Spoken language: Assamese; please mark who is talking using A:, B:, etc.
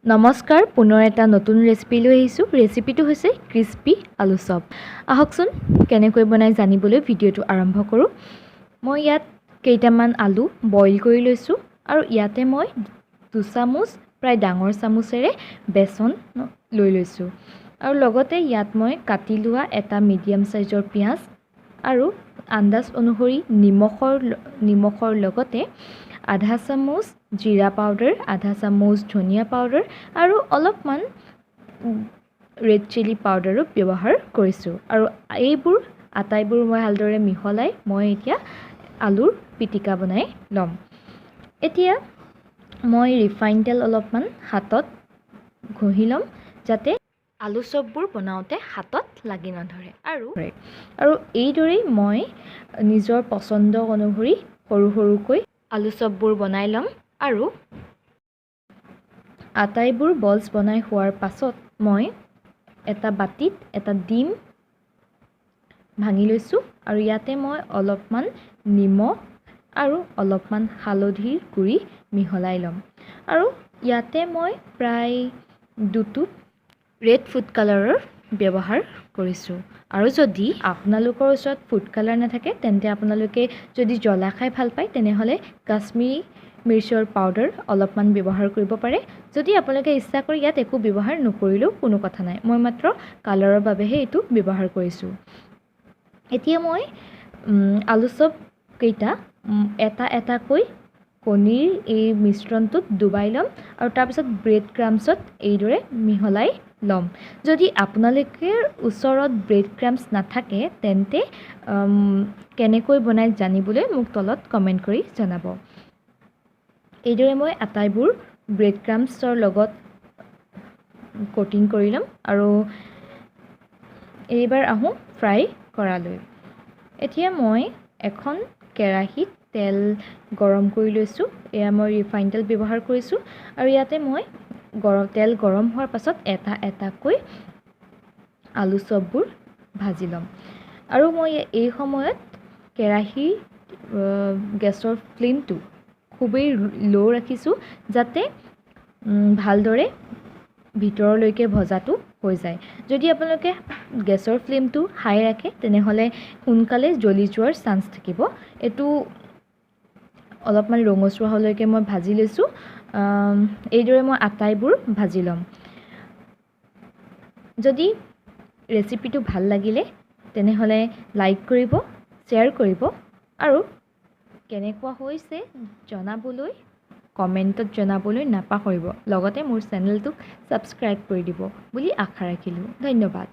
A: নমস্কাৰ পুনৰ এটা নতুন ৰেচিপি লৈ আহিছোঁ। ৰেচিপিটো হৈছে ক্ৰিস্পি আলু চপ। আহকচোন কেনেকৈ বনাই জানিবলৈ ভিডিঅ'টো আৰম্ভ কৰোঁ। মই ইয়াত কেইটামান আলু বইল কৰি লৈছোঁ আৰু ইয়াতে মই 2 চামুচ প্ৰায় ডাঙৰ চামুচেৰে বেচন লৈ লৈছোঁ আৰু লগতে ইয়াত মই কাটি লোৱা এটা মিডিয়াম সাইজৰ পিঁয়াজ আৰু আন্দাজ অনুসৰি নিমখৰ লগতে আধা চামুচ জিৰা পাউডাৰ, আধা চামুচ ধনিয়া পাউডাৰ আৰু অলপমান ৰেড চিলি পাউডাৰো ব্যৱহাৰ কৰিছোঁ আৰু এইবোৰ আটাইবোৰ মই ভালদৰে মিহলাই মই এতিয়া আলুৰ পিটিকা বনাই ল'ম। এতিয়া মই ৰিফাইন তেল অলপমান হাতত ঘঁহি ল'ম যাতে আলু চপবোৰ বনাওঁতে হাতত লাগি নধৰে আৰু এইদৰেই মই নিজৰ পচন্দ অনুসৰি সৰু সৰুকৈ আলু চপবোৰ বনাই ল'ম আৰু আটাইবোৰ বলছ বনাই হোৱাৰ পাছত মই এটা বাটিত এটা ডিম ভাঙি লৈছোঁ আৰু ইয়াতে মই অলপমান নিমখ আৰু অলপমান হালধিৰ গুড়ি মিহলাই ল'ম আৰু ইয়াতে মই প্ৰায় 2 ৰেড ফুড কালাৰৰ ব্যৱহাৰ কৰিছোঁ আৰু যদি আপোনালোকৰ ওচৰত ফুড কালাৰ নাথাকে তেন্তে আপোনালোকে যদি জ্বলা খাই ভাল পায় তেনেহ'লে কাশ্মীৰী মিৰ্চৰ পাউডাৰ অলপমান ব্যৱহাৰ কৰিব পাৰে। যদি আপোনালোকে ইচ্ছা কৰে ইয়াত একো ব্যৱহাৰ নকৰিলেও কোনো কথা নাই, মই মাত্ৰ কালাৰৰ বাবেহে এইটো ব্যৱহাৰ কৰিছোঁ। এতিয়া মই আলু চপ কেইটা এটা এটাকৈ কণীৰ এই মিশ্ৰণটোত ডুবাই ল'ম আৰু তাৰপিছত ব্ৰেড ক্ৰাম্বছত এইদৰে মিহলাই ল'ম। যদি আপোনালোকৰ ওচৰত ব্ৰেড ক্ৰাম্বছ নাথাকে তেন্তে কেনেকৈ বনাই জানিবলৈ মোক তলত কমেণ্ট কৰি জনাব। এইদৰে মই আটাইবোৰ ব্ৰেড ক্ৰাম্বছৰ লগত কোটিং কৰি ল'ম আৰু এইবাৰ আহোঁ ফ্ৰাই কৰালৈ। এতিয়া মই এখন কেৰাহীত তেল গৰম কৰি লৈছোঁ। এয়া মই ৰিফাইন তেল ব্যৱহাৰ কৰিছোঁ আৰু ইয়াতে মই তেল গৰম হোৱাৰ পাছত এটা এটাকৈ আলু চপবোৰ ভাজি ল'ম আৰু মই এই সময়ত কেৰাহীৰ গেছৰ ফ্লেমটো খুবেই ল' ৰাখিছোঁ যাতে ভালদৰে ভিতৰলৈকে ভজাটো হৈ যায়। যদি আপোনালোকে গেছৰ ফ্লেমটো হাই ৰাখে তেনেহ'লে সোনকালে জ্বলি যোৱাৰ চান্স থাকিব। এইটো অলপমান ৰঙচুৱা হ'লৈকে মই ভাজি লৈছোঁ। এইদৰে মই আটাইবোৰ ভাজি ল'ম। যদি ৰেচিপিটো ভাল লাগিলে তেনেহ'লে লাইক কৰিব, শ্বেয়াৰ কৰিব আৰু কেনেকুৱা হৈছে জনাবলৈ কমেণ্টত জনাবলৈ নাপাহৰিব। লগতে মোৰ চেনেলটোক ছাবস্ক্ৰাইব কৰি দিব বুলি আশা ৰাখিলোঁ। ধন্যবাদ।